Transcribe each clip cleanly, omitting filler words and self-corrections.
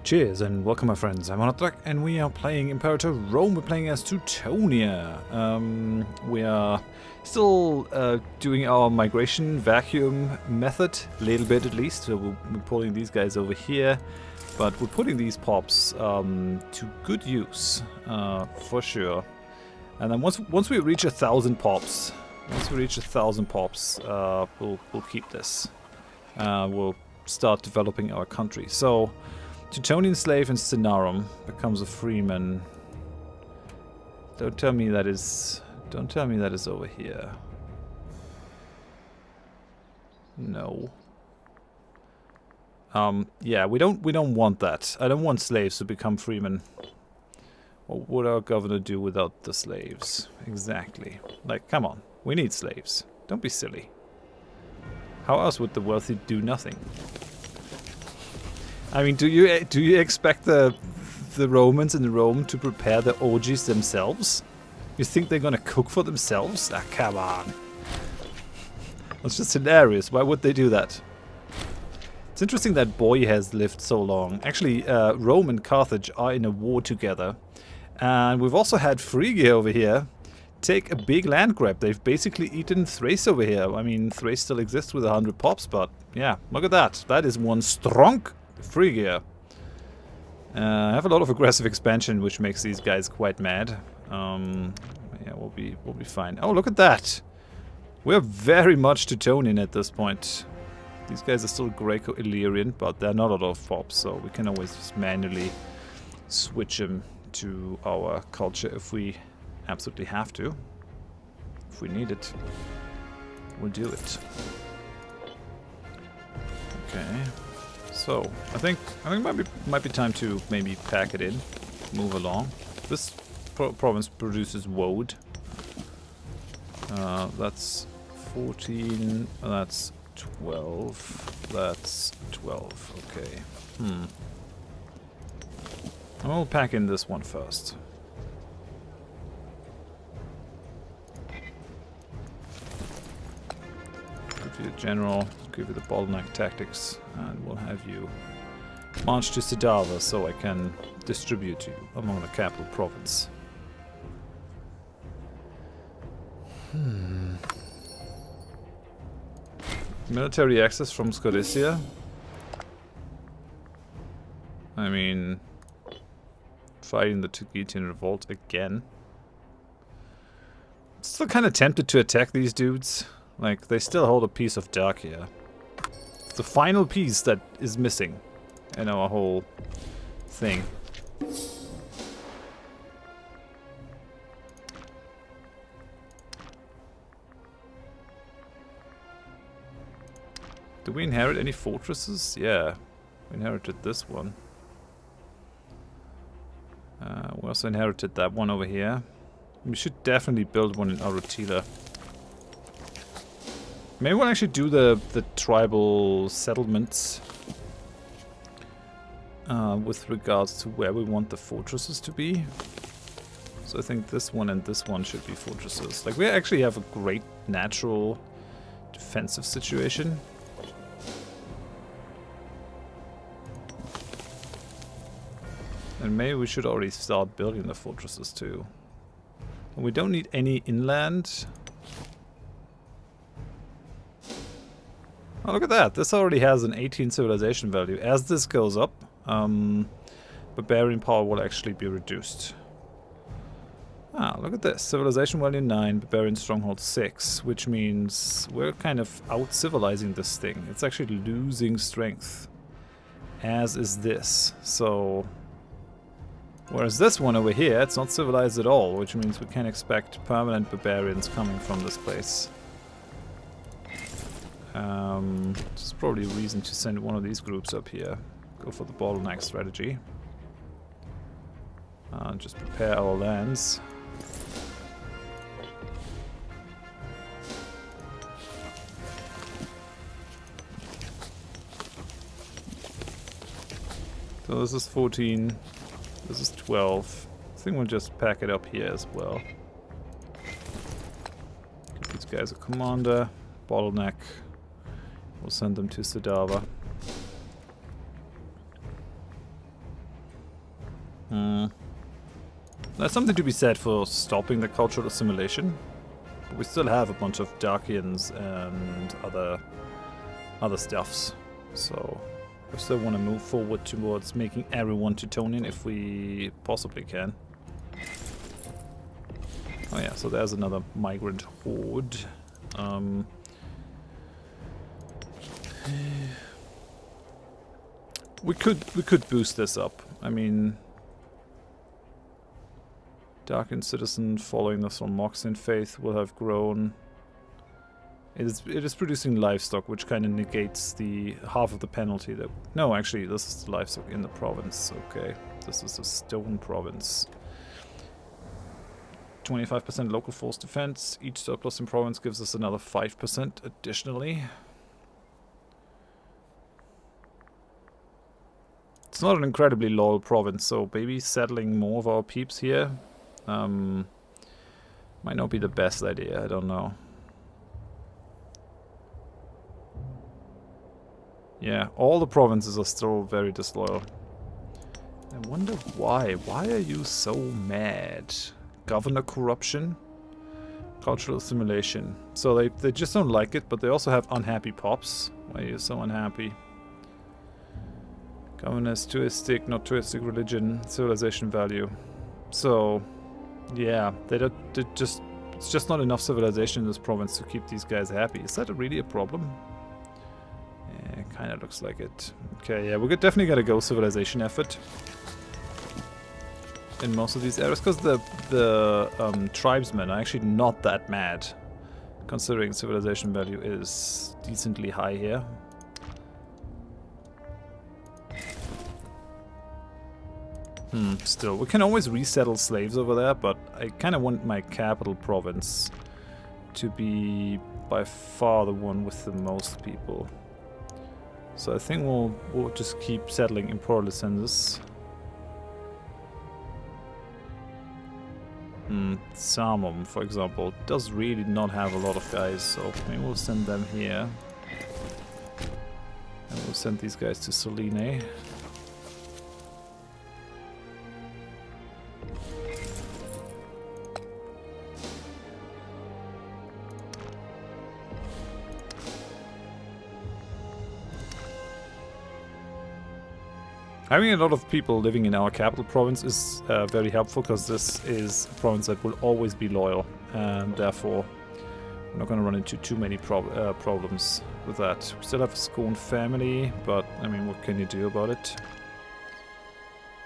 Cheers and welcome my friends, I'm Drak and we are playing Imperator Rome. We're playing as Teutonia. We are still doing our migration vacuum method, a little bit at least. So we're pulling these guys over here, but we're putting these pops to good use, for sure. And then once we reach 1,000 pops, we'll keep this. We'll start developing our country. So Teutonian slave in Stenarum becomes a freeman. Don't tell me that is over here. No. Yeah, we don't want that. I don't want slaves to become freemen. What would our governor do without the slaves? Exactly. Like, come on. We need slaves. Don't be silly. How else would the wealthy do nothing? I mean, do you expect the Romans in Rome to prepare the orgies themselves? You think they're gonna cook for themselves? Ah, come on. That's just hilarious. Why would they do that? It's interesting that Boy has lived so long. Actually, Rome and Carthage are in a war together. And we've also had Phrygia over here take a big land grab. They've basically eaten Thrace over here. I mean, Thrace still exists with 100 pops, but yeah, look at that. That is one strong Phrygia. I have a lot of aggressive expansion, which makes these guys quite mad. Yeah, we'll be fine. Oh, look at that! We're very much Teutonian at this point. These guys are still Greco-Illyrian, but they're not a lot of pops, so we can always just manually switch them to our culture if we absolutely have to. If we need it, we'll do it. Okay. So, I think might be time to maybe pack it in, move along. This province produces woad. That's 14, that's 12, that's 12, okay. I'll pack in this one first. Give you the general, give you the bottleneck tactics, and we'll have you march to Sidava so I can distribute you among the capital province. Military access from Scodicea? I mean, fighting the Tugetian revolt again. Still kind of tempted to attack these dudes. Like, they still hold a piece of Drak here. It's the final piece that is missing in our whole thing. Do we inherit any fortresses? Yeah, we inherited this one. We also inherited that one over here. We should definitely build one in Arutila. Maybe we'll actually do the tribal settlements with regards to where we want the fortresses to be. So I think this one and this one should be fortresses. Like, we actually have a great natural defensive situation. And maybe we should already start building the fortresses too. And we don't need any inland. Oh, look at that. This already has an 18 civilization value. As this goes up, barbarian power will actually be reduced. Ah, look at this. Civilization value 9, barbarian stronghold 6, which means we're kind of out-civilizing this thing. It's actually losing strength, as is this. So, whereas this one over here, it's not civilized at all, which means we can expect permanent barbarians coming from this place. There's probably a reason to send one of these groups up here. Go for the bottleneck strategy. Just prepare our lands. So this is 14. This is 12. I think we'll just pack it up here as well. Give these guys a commander. Bottleneck. We'll send them to Sidava. There's something to be said for stopping the cultural assimilation. But we still have a bunch of Darkians and other stuffs. So we still want to move forward towards making everyone Teutonian if we possibly can. Oh yeah, so there's another migrant horde. We could boost this up. I mean, Darkened Citizen following the Solmoxian faith will have grown. It is producing livestock, which kind of negates the half of the penalty that... No, actually, this is the livestock in the province. Okay, this is a stone province. 25% local force defense. Each surplus in province gives us another 5% additionally. It's not an incredibly loyal province, so maybe settling more of our peeps here might not be the best idea, I don't know. Yeah, all the provinces are still very disloyal. I wonder why. Why are you so mad? Governor corruption? Cultural assimilation. So they just don't like it, but they also have unhappy pops. Why are you so unhappy? Governors, tuistic, not tuistic religion, civilization value. So, yeah, it's just not enough civilization in this province to keep these guys happy. Is that really a problem? Yeah, kind of looks like it. Okay, yeah, we're definitely gonna go civilization effort in most of these areas, because the tribesmen are actually not that mad, considering civilization value is decently high here. Still, we can always resettle slaves over there, but I kind of want my capital province to be by far the one with the most people. So I think we'll just keep settling Imperator census. Samum, for example, does really not have a lot of guys, so maybe we'll send them here. And we'll send these guys to Selene. Having a lot of people living in our capital province is very helpful, because this is a province that will always be loyal, and therefore we're not going to run into too many problems with that. We still have a scorned family, but I mean, what can you do about it?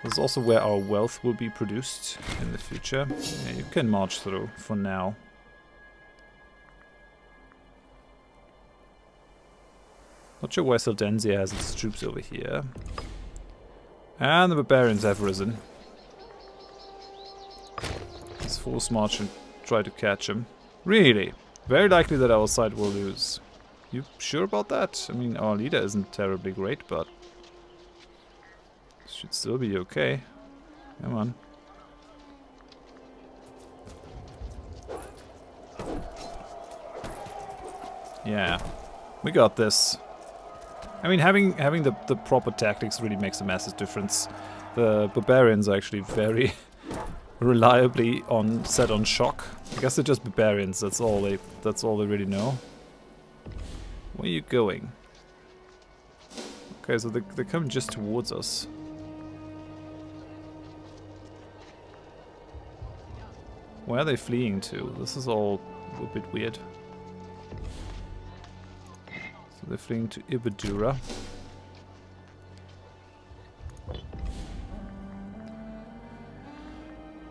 This is also where our wealth will be produced in the future. Yeah, you can march through for now. Not sure why Saldenzia has its troops over here. And the barbarians have risen. Let's force march and try to catch him. Really? Very likely that our side will lose. You sure about that? I mean, our leader isn't terribly great, but should still be okay. Come on. Yeah, we got this. I mean, having the proper tactics really makes a massive difference. The barbarians are actually very reliably set on shock. I guess they're just barbarians. That's all they really know. Where are you going? Okay, so they're coming just towards us. Where are they fleeing to? This is all a bit weird. So they're fleeing to Ibadura.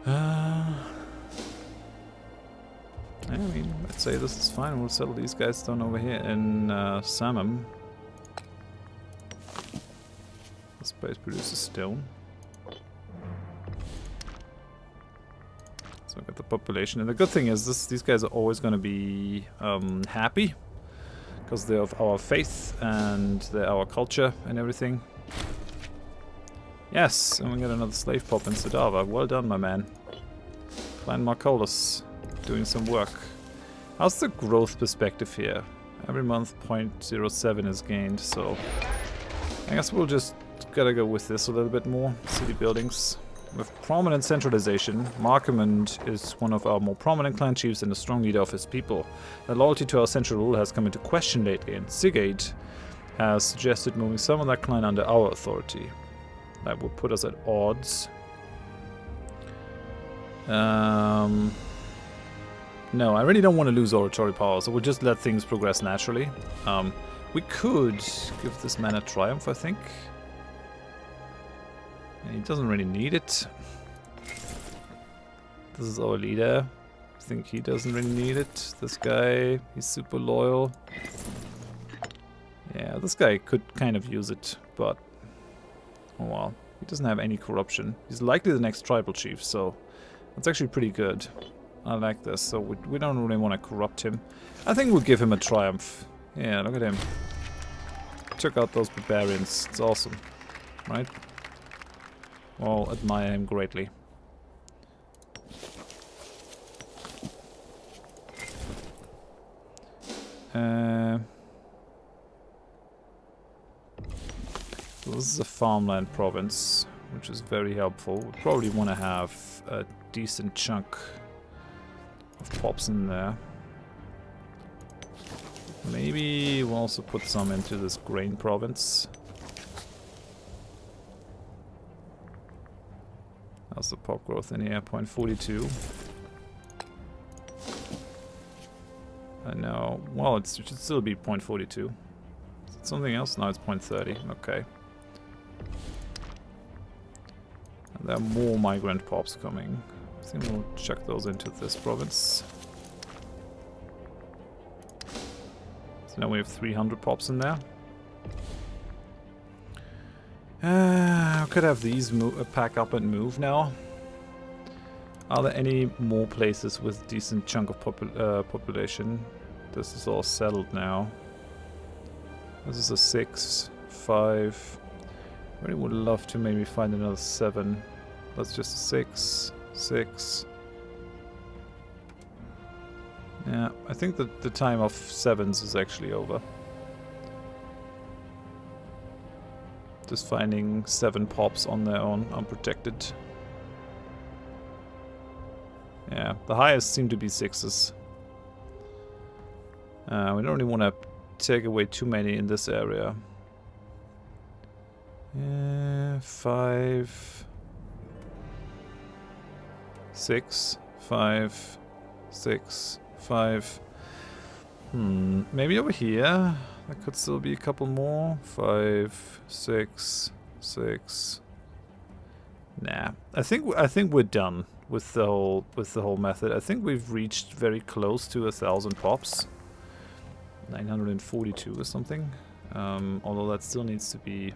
I mean, I'd say this is fine. We'll settle these guys down over here in Samum. This place produces stone. So I got the population, and the good thing is these guys are always going to be happy. Because they're of our faith, and they're our culture, and everything. Yes, and we got another slave pop in Sedava. Well done, my man. Clan Marcolis, doing some work. How's the growth perspective here? Every month 0.07 is gained, so I guess we'll just gotta go with this a little bit more. City buildings. With prominent centralization, Markemand is one of our more prominent clan chiefs and a strong leader of his people. Their loyalty to our central rule has come into question lately, and Sigate has suggested moving some of that clan under our authority. That would put us at odds. No, I really don't want to lose oratory power, so we'll just let things progress naturally. We could give this man a triumph, I think. And he doesn't really need it. This is our leader. I think he doesn't really need it. This guy, he's super loyal. Yeah, this guy could kind of use it, but... oh well. He doesn't have any corruption. He's likely the next tribal chief, so... that's actually pretty good. I like this, so we don't really want to corrupt him. I think we'll give him a triumph. Yeah, look at him. Took out those barbarians. It's awesome. Right? All admire him greatly. So this is a farmland province, which is very helpful. We probably want to have a decent chunk of pops in there. Maybe we'll also put some into this grain province. How's the pop growth in here? 0.42. I know. Well, it should still be 0.42. Is it something else? No, it's 0.30. Okay. And there are more migrant pops coming. I think we'll chuck those into this province. So now we have 300 pops in there. I could have these pack up and move now. Are there any more places with decent chunk of population? This is all settled now. This is a 6, 5. I really would love to maybe find another 7. That's just a 6, 6. Yeah, I think that the time of 7s is actually over. Just finding 7 pops on their own, unprotected. Yeah, the highest seem to be 6s. We don't really want to take away too many in this area. 5, 6, 5, 6, 5. Maybe over here. There could still be a couple more. 5, 6, 6. Nah, I think we're done with the whole method. I think we've reached very close to 1,000 pops. 942 or something. Although that still needs to be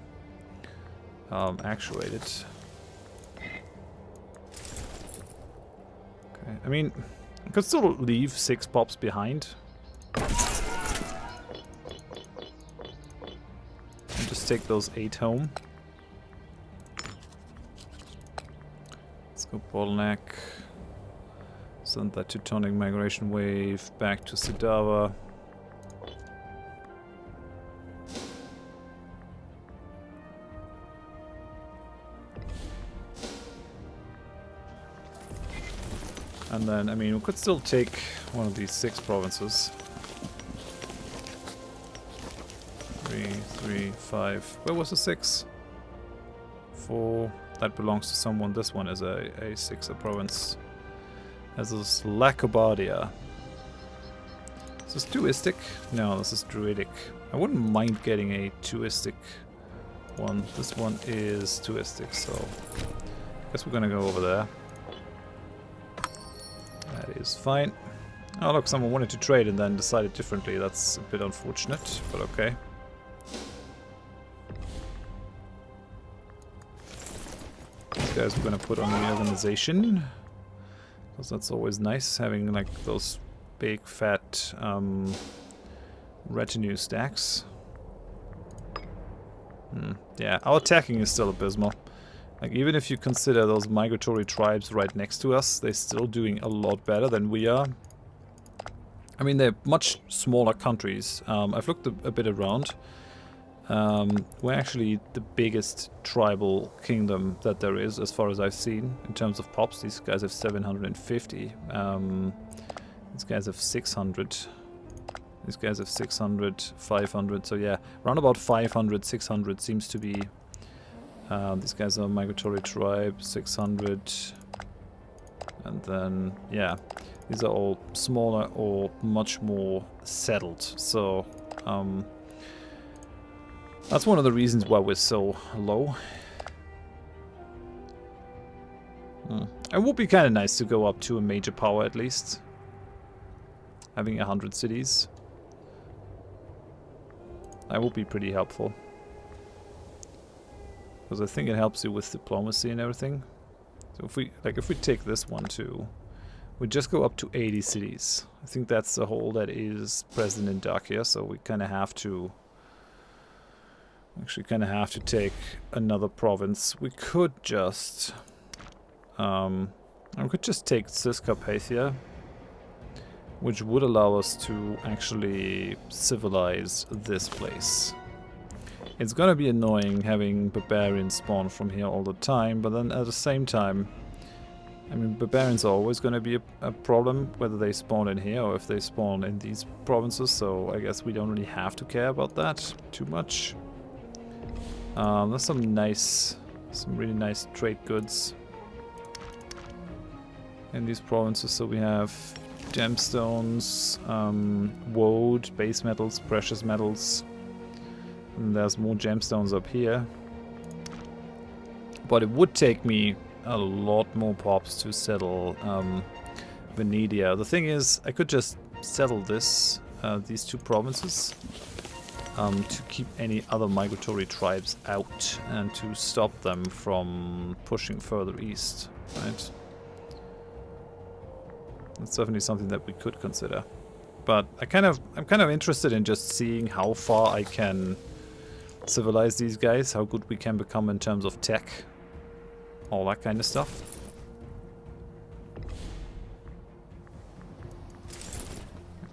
actuated. Okay, I mean, I could still leave 6 pops behind. And just take those 8 home. Let's go bottleneck. Send that Teutonic migration wave back to Sidava. And then, I mean, we could still take one of these 6 provinces. 3, 3, 5. Where was the 6? 4. That belongs to someone. This one is a 6er province. This is Lacobardia. Is this Tuistic? No, this is Druidic. I wouldn't mind getting a Tuistic one. This one is Tuistic, so I guess we're gonna go over there. That is fine. Oh look, someone wanted to trade and then decided differently. That's a bit unfortunate, but okay. These guys we're gonna put on the organization. Because that's always nice, having like those big fat retinue stacks. Yeah, our attacking is still abysmal. Like, even if you consider those migratory tribes right next to us, they're still doing a lot better than we are. I mean, they're much smaller countries. I've looked a bit around. We're actually the biggest tribal kingdom that there is, as far as I've seen, in terms of pops. These guys have 750. These guys have 600. These guys have 600, 500. So yeah, around about 500, 600 seems to be. These guys are a migratory tribe, 600. And then, yeah, these are all smaller or much more settled. So, that's one of the reasons why we're so low. It would be kind of nice to go up to a major power at least. Having 100 cities. That would be pretty helpful. Because I think it helps you with diplomacy and everything. So if we take this one too, we just go up to 80 cities. I think that's the whole that is present in Dacia, so we kind of have to actually kind of have to take another province. We could just take Ciscarpathia, which would allow us to actually civilize this place. It's gonna be annoying having barbarians spawn from here all the time, but then at the same time, I mean, barbarians are always gonna be a problem, whether they spawn in here or if they spawn in these provinces, so I guess we don't really have to care about that too much. There's some really nice trade goods in these provinces, so we have gemstones, woad, base metals, precious metals. And there's more gemstones up here. But it would take me a lot more pops to settle Venedia. The thing is, I could just settle these two provinces to keep any other migratory tribes out and to stop them from pushing further east, right? That's definitely something that we could consider. But I'm kind of interested in just seeing how far I can civilize these guys, how good we can become in terms of tech, all that kind of stuff.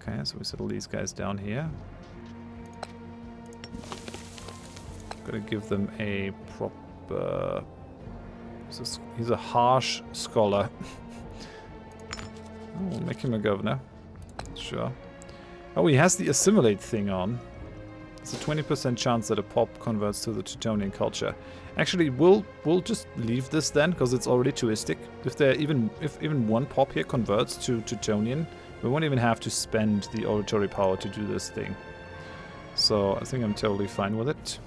Okay, so we settle these guys down here. Gotta give them a proper... He's a harsh scholar. Oh, make him a governor. Sure. Oh, he has the assimilate thing on. It's a 20% chance that a pop converts to the Teutonian culture. Actually, we'll just leave this then, because it's already Tuistic. If even one pop here converts to Teutonian, we won't even have to spend the oratory power to do this thing. So I think I'm totally fine with it.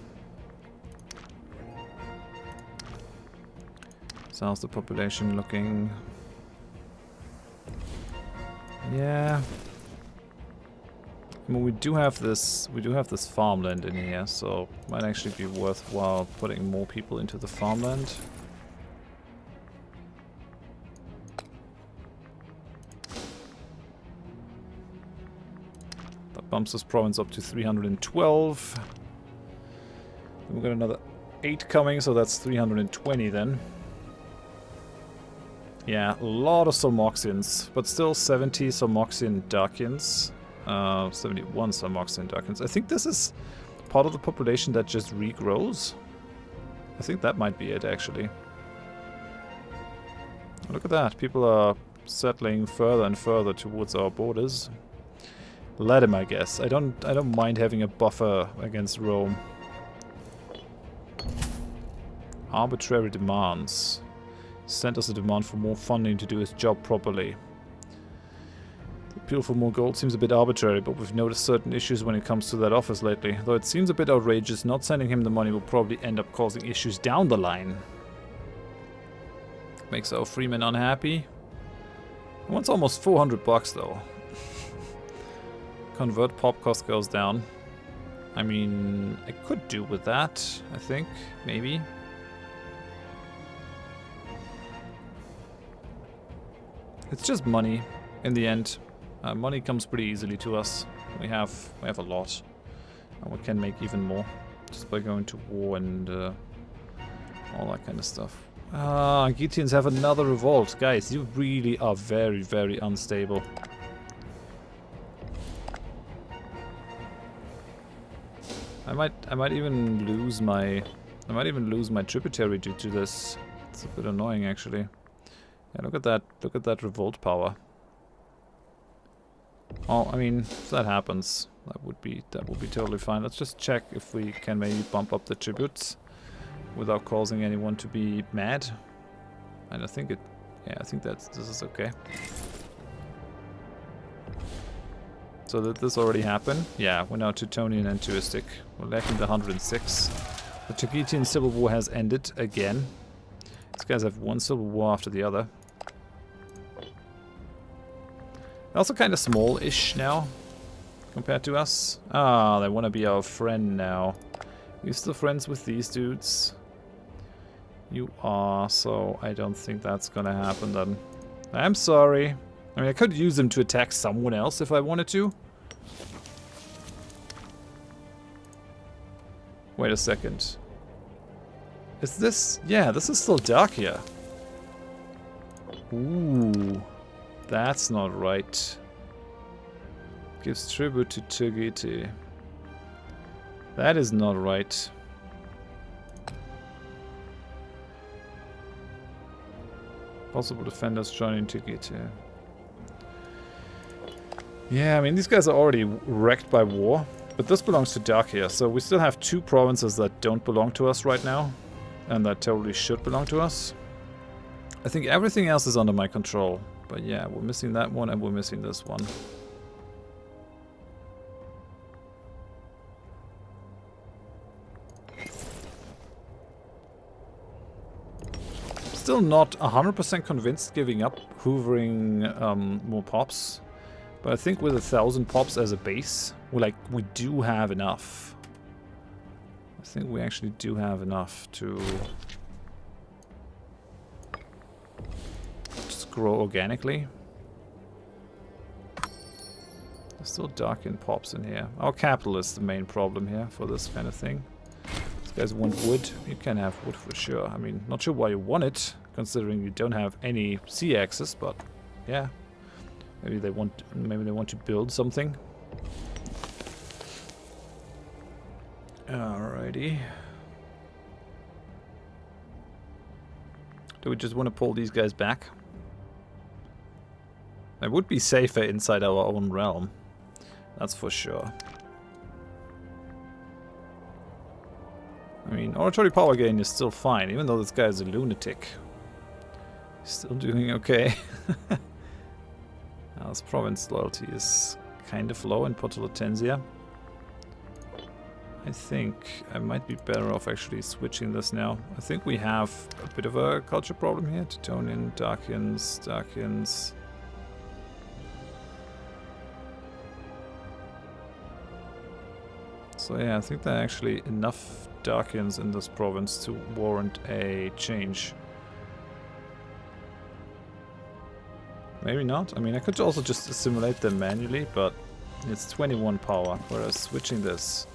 So how's the population looking? Yeah. I mean, we do have this farmland in here, so it might actually be worthwhile putting more people into the farmland. That bumps this province up to 312. Then we've got another 8 coming, so that's 320 then. Yeah, a lot of Salmoxians, but still 70 Salmoxian Dacians. 71 Salmoxian Dacians. I think this is part of the population that just regrows. I think that might be it, actually. Look at that. People are settling further and further towards our borders. Let him, I guess. I don't mind having a buffer against Rome. Arbitrary demands. Sent us a demand for more funding to do his job properly. The appeal for more gold seems a bit arbitrary, but we've noticed certain issues when it comes to that office lately. Though it seems a bit outrageous, not sending him the money will probably end up causing issues down the line. Makes our freeman unhappy. He wants almost 400 bucks though. Convert pop cost goes down. I mean, I could do with that, I think, maybe. It's just money in the end. Money comes pretty easily to us. We have a lot, and we can make even more just by going to war and all that kind of stuff. Gitians have another revolt, guys. You really are very, very unstable. I might even lose my tributary due to this. It's a bit annoying actually. Yeah, look at that revolt power. Oh, I mean, if that happens, that would be totally fine. Let's just check if we can maybe bump up the tributes without causing anyone to be mad. And I think this is okay. So did this already happen? Yeah, we're now Teutonian and Tuistic. We're lacking the 106. The Tagetian Civil War has ended again. These guys have one civil war after the other. They're also kind of small-ish now, compared to us. Ah, they want to be our friend now. You still friends with these dudes? You are, so I don't think that's gonna happen then. I'm sorry. I mean, I could use them to attack someone else if I wanted to. Wait a second. Is this... Yeah, this is still Dacia. Ooh. That's not right. Gives tribute to Tageti. That is not right. Possible defenders joining Tageti. Yeah, I mean, these guys are already wrecked by war. But this belongs to Dacia, so we still have 2 provinces that don't belong to us right now. And that totally should belong to us. I think everything else is under my control. But yeah, we're missing that one and we're missing this one. Still not 100% convinced giving up hoovering more pops. But I think with 1,000 pops as a base, we do have enough. I think we actually do have enough to just grow organically. There's still Darkin pops in here. Our capital is the main problem here for this kind of thing. These guys want wood. You can have wood for sure. I mean, not sure why you want it, considering you don't have any sea access, but yeah. Maybe they want to build something. Alrighty. Do we just want to pull these guys back? It would be safer inside our own realm. That's for sure. I mean, oratory power gain is still fine, even though this guy is a lunatic. He's still doing okay. Now, this province loyalty is kind of low in Portolatensia. I think I might be better off actually switching this now. I think we have a bit of a culture problem here. Teutonian, Dacians. So yeah, I think there are actually enough Dacians in this province to warrant a change. Maybe not. I mean, I could also just assimilate them manually, but it's 21 power, whereas switching this...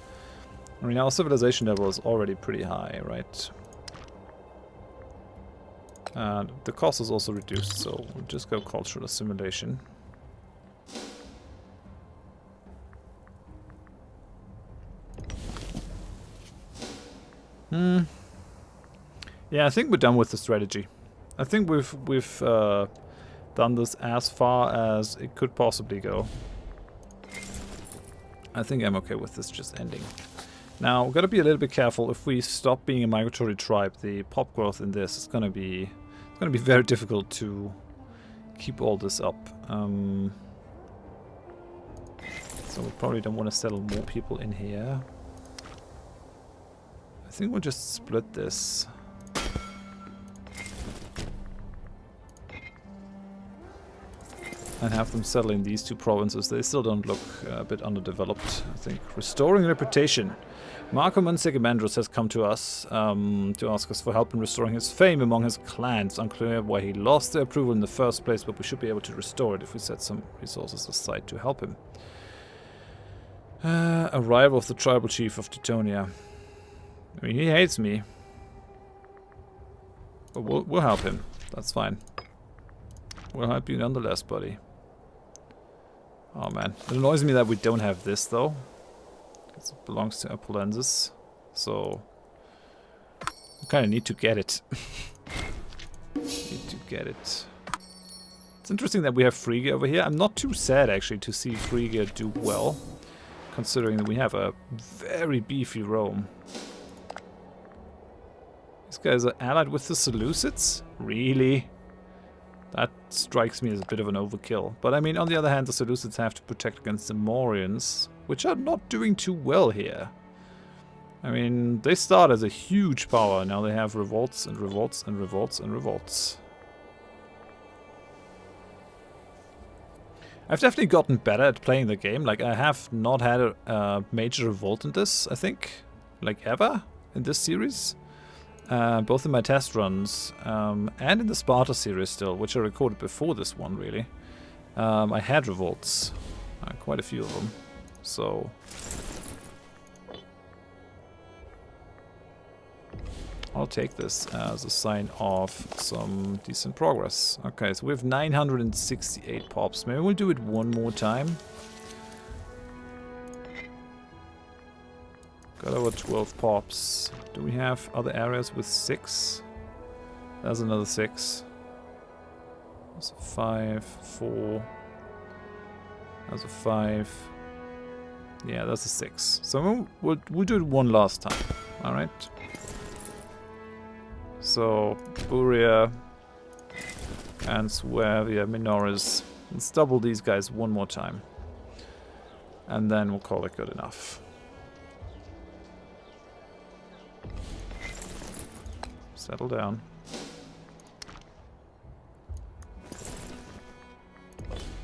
I mean, our civilization level is already pretty high, right? And the cost is also reduced, so we'll just go cultural assimilation. Yeah, I think we're done with the strategy. I think we've done this as far as it could possibly go. I think I'm okay with this just ending. Now, we've got to be a little bit careful. If we stop being a migratory tribe, the pop growth in this is going to be very difficult to keep all this up. So we probably don't want to settle more people in here. I think we'll just split this. And have them settle in these 2 provinces. They still don't look a bit underdeveloped, I think. Restoring reputation. Marco Segimandros has come to us to ask us for help in restoring his fame among his clans. Unclear why he lost their approval in the first place, but we should be able to restore it if we set some resources aside to help him. Arrival of the tribal chief of Teutonia. I mean, he hates me. But we'll help him. That's fine. We'll help you nonetheless, buddy. Oh man, it annoys me that we don't have this though. This belongs to Apolensis, so I kind of need to get it. Need to get it. It's interesting that we have Frigga over here. I'm not too sad actually to see Frigga do well, considering that we have a very beefy Rome. These guys are allied with the Seleucids? Really? That strikes me as a bit of an overkill. But I mean, on the other hand, the Seleucids have to protect against the Mauryans, which are not doing too well here. I mean, they start as a huge power. Now they have revolts and revolts and revolts and revolts. I've definitely gotten better at playing the game. Like, I have not had a major revolt in this, I think. Like, ever in this series. Both in my test runs and in the Sparta series still, which I recorded before this one, really. I had revolts. Quite a few of them. So I'll take this as a sign of some decent progress. Okay, so we have 968 pops. Maybe we'll do it one more time. Got over 12 pops. Do we have other areas with 6? There's another 6. There's a 5, 4. There's a 5. Yeah, that's a 6. So we'll do it one last time. Alright. So, Buria and Suevia, Minoris. Let's double these guys one more time. And then we'll call it good enough. Settle down.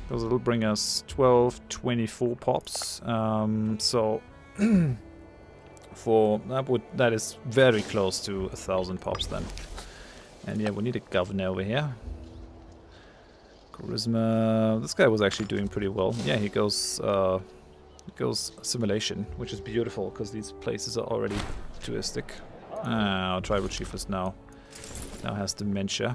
Because it'll bring us 12, 24 pops. So for that is very close to 1,000 pops then. And yeah, we need a governor over here. Charisma. This guy was actually doing pretty well. Yeah, he goes assimilation, which is beautiful because these places are already touristic. Our tribal chief is now has dementia.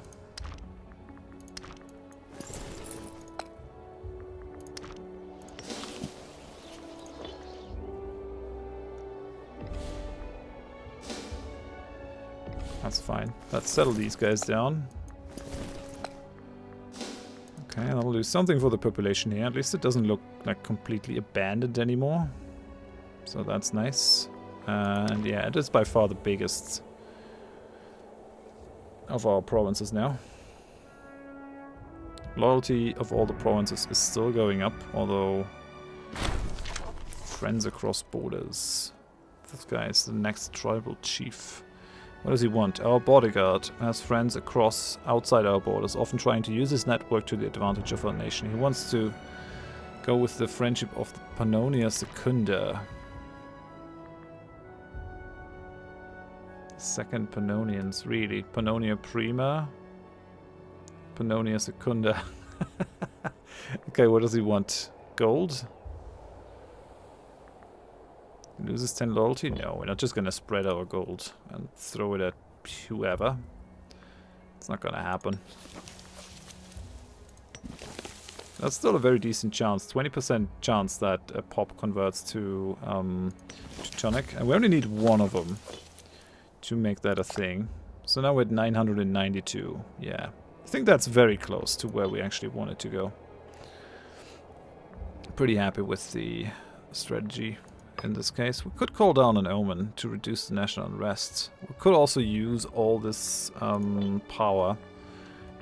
That's fine. Let's settle these guys down. Okay, that'll do something for the population here. At least it doesn't look like completely abandoned anymore. So that's nice. And yeah, it is by far the biggest of our provinces now. Loyalty of all the provinces is still going up, although friends across borders. This guy is the next tribal chief. What does he want? Our bodyguard has friends outside our borders, often trying to use his network to the advantage of our nation. He wants to go with the friendship of the Pannonia Secunda. Second Pannonians, really. Pannonia Prima. Pannonia Secunda. Okay, what does he want? Gold? He loses 10 loyalty? No, we're not just gonna spread our gold and throw it at whoever. It's not gonna happen. That's still a very decent chance. 20% chance that a pop converts to Teutonic. And we only need one of them to make that a thing. So now we're at 992. Yeah. I think that's very close to where we actually wanted to go. Pretty happy with the strategy in this case. We could call down an omen to reduce the national unrest. We could also use all this power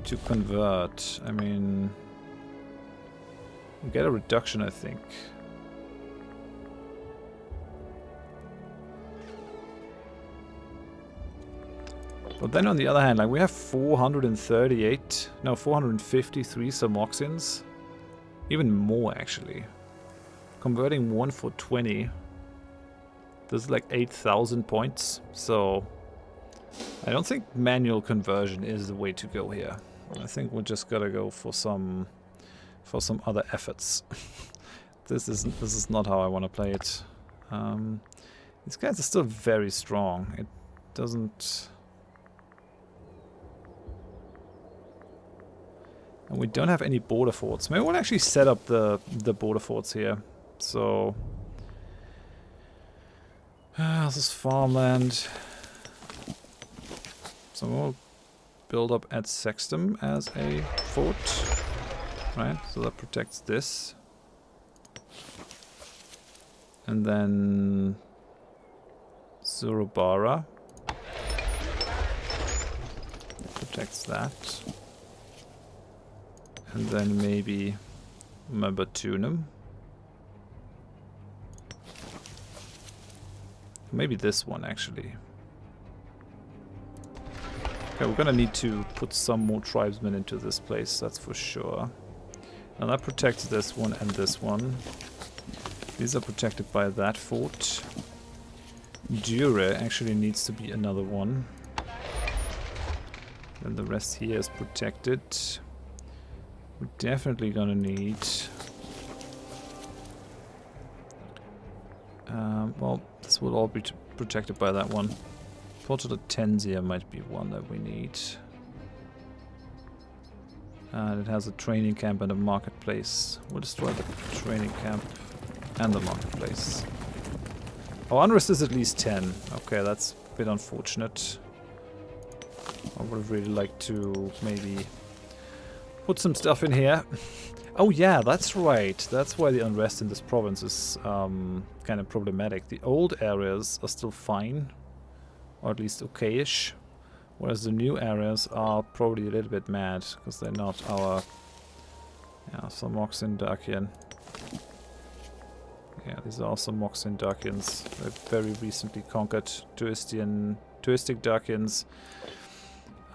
to convert. I mean, we get a reduction, I think. But then on the other hand, like, we have 453 Samoxians. Even more, actually. Converting one for 20. This is like 8,000 points. So I don't think manual conversion is the way to go here. I think we're just gotta go for some other efforts. This is not how I want to play it. These guys are still very strong. It doesn't. And we don't have any border forts. Maybe we'll actually set up the border forts here. So This is farmland. So we'll build up at Sextum as a fort. Right, so that protects this. And then Zurubara protects that. And then maybe Mabatunum. Maybe this one actually. Okay, we're gonna need to put some more tribesmen into this place, that's for sure. Now that protects this one and this one. These are protected by that fort. Dure actually needs to be another one. Then the rest here is protected. We're definitely gonna need... well, this will all be protected by that one. Porto de Tenzia might be one that we need. And it has a training camp and a marketplace. We'll destroy the training camp and the marketplace. Oh, unrest is at least 10. Okay, that's a bit unfortunate. I would have really liked to maybe put some stuff in here. Oh yeah, that's right. That's why the unrest in this province is kind of problematic. The old areas are still fine, or at least okay-ish, whereas the new areas are probably a little bit mad because they're not our... Yeah, some Moxin Dacian. Yeah, these are also Moxin Dacians. They've very recently conquered Tuistic Dacians.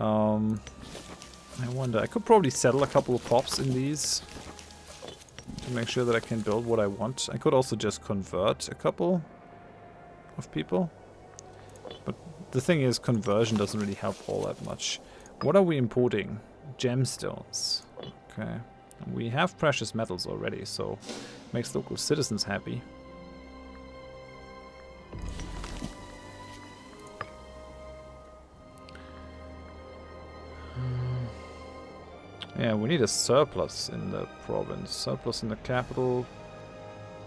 I wonder, I could probably settle a couple of pops in these to make sure that I can build what I want. I could also just convert a couple of people. But the thing is, conversion doesn't really help all that much. What are we importing? Gemstones. Okay. We have precious metals already, so makes local citizens happy. Yeah, we need a surplus in the province. Surplus in the capital.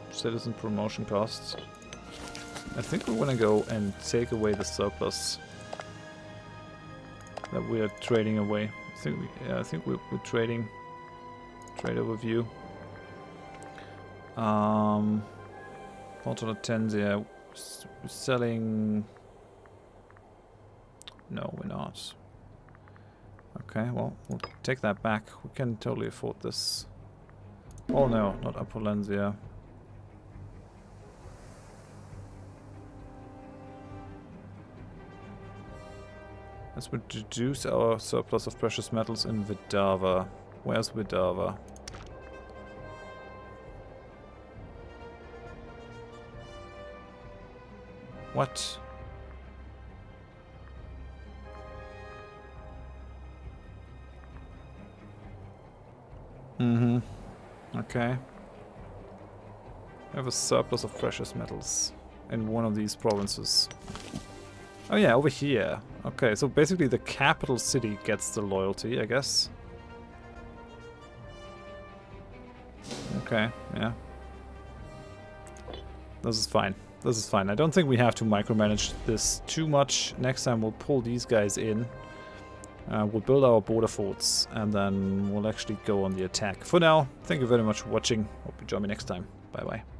Citizen promotion costs. I think we're gonna go and take away the surplus that we are trading away. I think we're trading. Trade overview. Porto Tenzia. We're selling. No, we're not. Okay, well, we'll take that back. We can totally afford this. Oh no, not Apollensia. Let's reduce our surplus of precious metals in Vidava. Where's Vidava? What? Okay. I have a surplus of precious metals in one of these provinces. Oh yeah, over here. Okay, so basically the capital city gets the loyalty, I guess. Okay, yeah. This is fine. This is fine. I don't think we have to micromanage this too much. Next time we'll pull these guys in. We'll build our border forts and then we'll actually go on the attack. For now, thank you very much for watching. Hope you join me next time. Bye bye.